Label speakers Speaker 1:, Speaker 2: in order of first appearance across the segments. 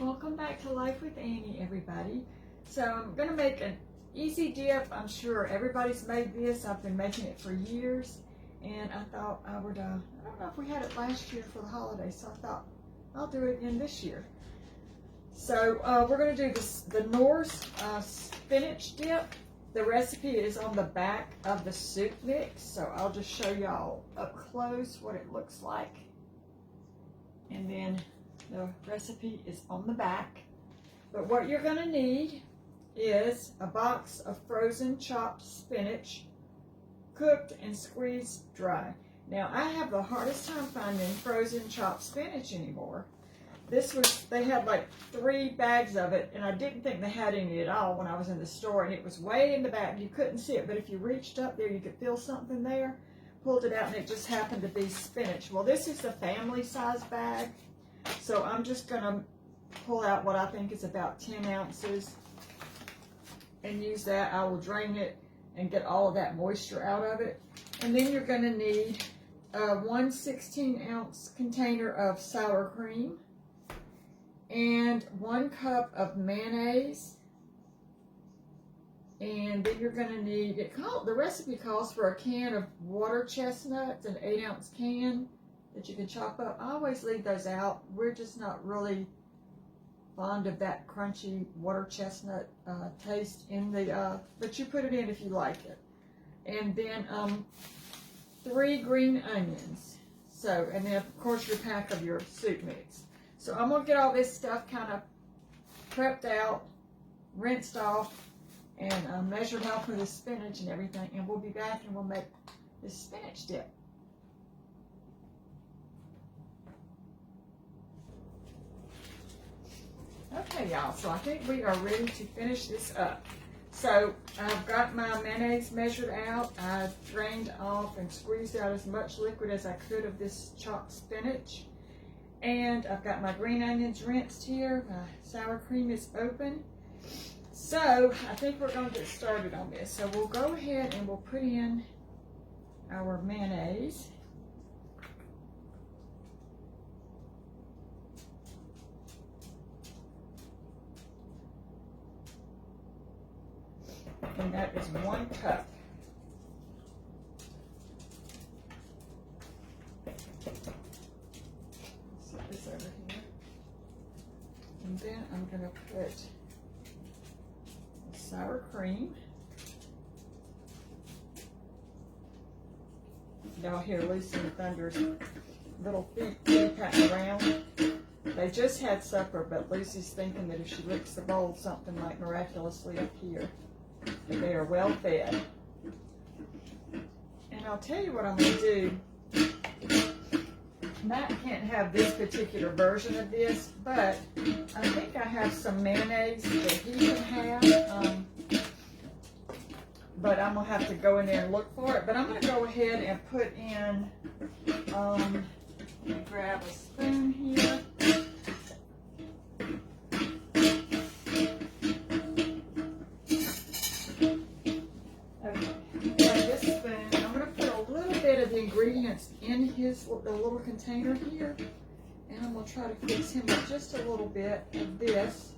Speaker 1: Welcome back to Life with Annie, everybody. So I'm going to make an easy dip. I'm sure everybody's made this. I've been making it for years, and I thought I would, I don't know if we had it last year for the holidays, so I thought I'll do it again this year. So we're going to do the Norse spinach dip. The recipe is on the back of the soup mix, so I'll just show y'all up close what it looks like. And then the recipe is on the back. But what you're going to need is a box of frozen chopped spinach, cooked and squeezed dry. Now, I have the hardest time finding frozen chopped spinach anymore. They had like 3 bags of it, and I didn't think they had any at all when I was in the store, and it was way in the back. You couldn't see it, but if you reached up there, you could feel something there. Pulled it out, and it just happened to be spinach. Well, this is the family size bag, so I'm just going to pull out what I think is about 10 ounces and use that. I will drain it and get all of that moisture out of it. And then you're going to need a 1 16-ounce container of sour cream and 1 cup of mayonnaise. And then you're going to need, the recipe calls for a can of water chestnuts, an 8-ounce can that you can chop up. I always leave those out. We're just not really fond of that crunchy water chestnut taste in the, but you put it in if you like it. And then 3 green onions. So, and then of course your pack of your soup mix. So I'm going to get all this stuff kind of prepped out, rinsed off, and measured out for the spinach and everything. And we'll be back and we'll make this spinach dip. Okay, y'all, so I think we are ready to finish this up. So I've got my mayonnaise measured out. I drained off and squeezed out as much liquid as I could of this chopped spinach. And I've got my green onions rinsed here. My sour cream is open. So I think we're going to get started on this. So we'll go ahead and we'll put in our mayonnaise. And that is 1 cup. Set this over here. And then I'm going to put the sour cream. Y'all hear Lucy and Thunder's little feet patting around. They just had supper, but Lucy's thinking that if she licks the bowl, something might miraculously appear. They are well fed. And I'll tell you what I'm going to do. Matt can't have this particular version of this, but I think I have some mayonnaise that he can have. But I'm going to have to go in there and look for it. But I'm going to go ahead and put in, let me grab a spoon here. Ingredients in the little container here, and I'm going to try to fix him with just a little bit of this.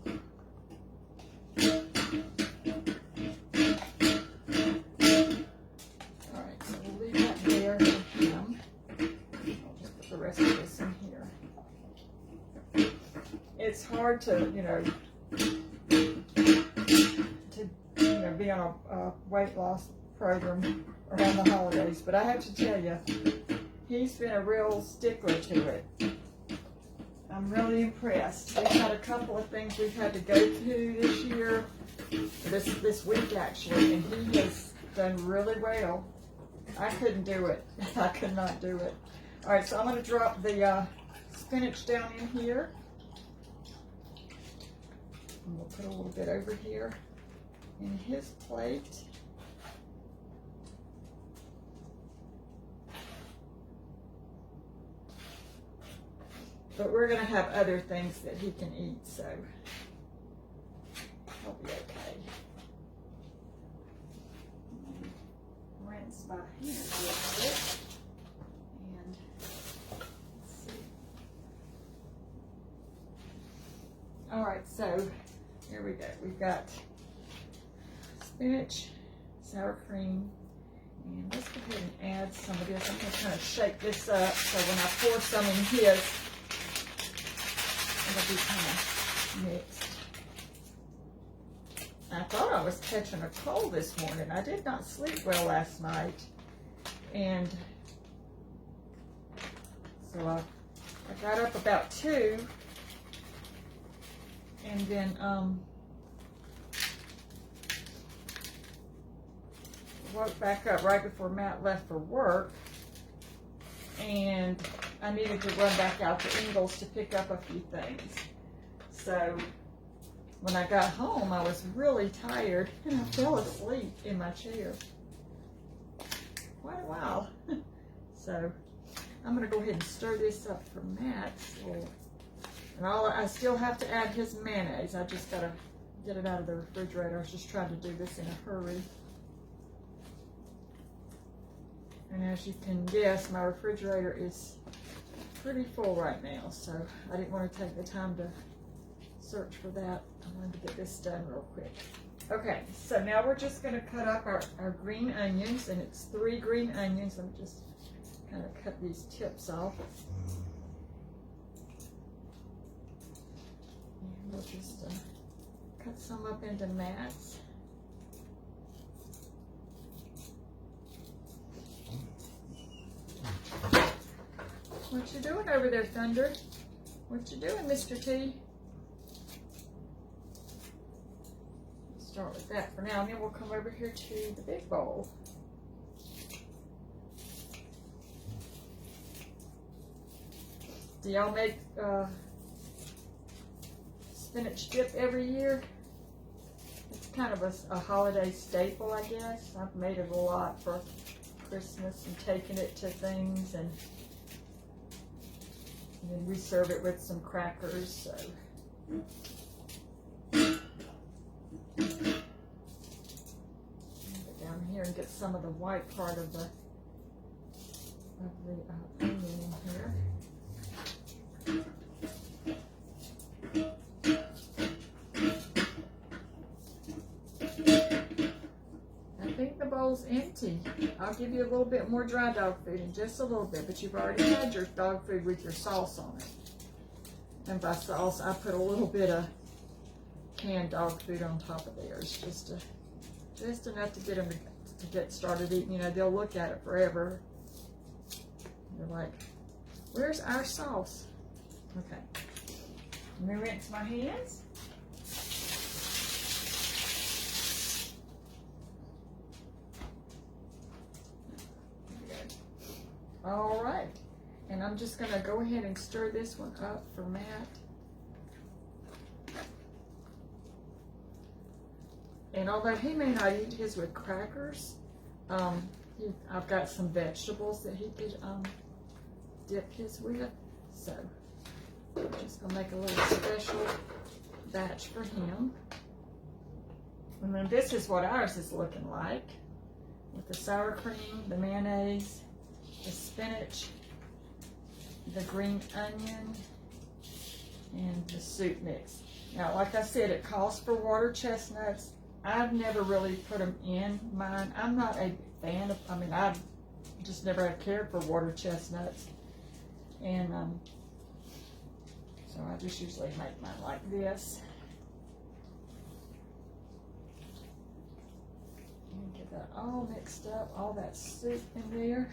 Speaker 1: Alright, so we'll leave that there for him. I'll just put the rest of this in here. It's hard to, be on a weight loss program around the holidays, but I have to tell you, he's been a real stickler to it. I'm really impressed. We've had a couple of things we've had to go to this year, this week actually, and he has done really well. I couldn't do it. I could not do it. All right, so I'm going to drop the spinach down in here. And we'll put a little bit over here in his plate. But we're going to have other things that he can eat, so he'll be okay. Rinse my hand a little bit. And let's see. All right, so here we go. We've got spinach, sour cream, and let's go ahead and add some of this. I'm going to kind of shake this up so when I pour some in his, it'll be kind of mixed. I thought I was catching a cold this morning. I did not sleep well last night, and so I got up about 2, and then woke back up right before Matt left for work, and I needed to run back out to Ingles to pick up a few things. So when I got home, I was really tired, and I fell asleep in my chair. Quite a while. So I'm going to go ahead and stir this up for Matt. And I still have to add his mayonnaise. I just got to get it out of the refrigerator. I was just trying to do this in a hurry. And as you can guess, my refrigerator is pretty full right now, so I didn't want to take the time to search for that. I wanted to get this done real quick. Okay, so now we're just going to cut up our green onions, and it's 3 green onions. Let me just kind of cut these tips off. And we'll just cut some up into mats. What you doing over there, Thunder? What you doing, Mr. T? Start with that for now, and then we'll come over here to the big bowl. Do y'all make spinach dip every year? It's kind of a holiday staple, I guess. I've made it a lot for Christmas and taken it to things, and then we serve it with some crackers. So. Get down here and get some of the white part of the onion in here. I think the bowl's empty. I'll give you a little bit more dry dog food in just a little bit, but you've already had your dog food with your sauce on it. And by sauce, I put a little bit of canned dog food on top of theirs, just enough to get them to get started eating. You know, they'll look at it forever. They're like, "Where's our sauce?" Okay. Let me rinse my hands. All right, and I'm just going to go ahead and stir this one up for Matt. And although he may not eat his with crackers, I've got some vegetables that he could dip his with. So I'm just going to make a little special batch for him. And then this is what ours is looking like, with the sour cream, the mayonnaise, the spinach, the green onion, and the soup mix. Now, like I said, it calls for water chestnuts. I've never really put them in mine. I'm not a fan of, I've just never have cared for water chestnuts. And so I just usually make mine like this. And get that all mixed up, all that soup in there.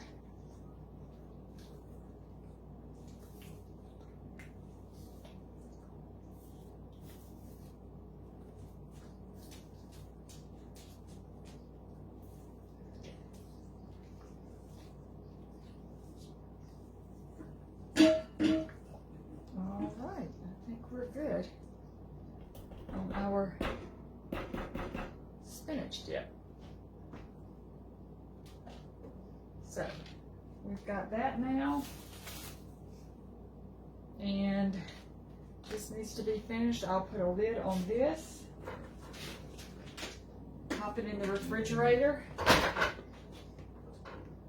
Speaker 1: Good on our spinach dip. So we've got that now, and this needs to be finished. I'll put a lid on this, pop it in the refrigerator,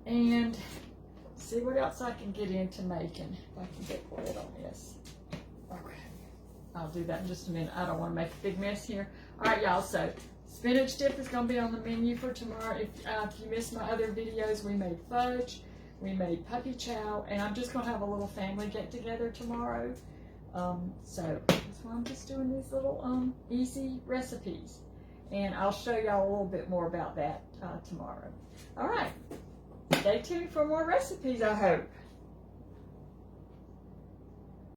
Speaker 1: and see what else I can get into making. If I can get the lid on this. Okay. I'll do that in just a minute. I don't want to make a big mess here. All right, y'all, so spinach dip is going to be on the menu for tomorrow. If you missed my other videos, we made fudge, we made puppy chow, and I'm just going to have a little family get-together tomorrow. So that's why I'm just doing these little easy recipes. And I'll show y'all a little bit more about that tomorrow. All right, stay tuned for more recipes, I hope.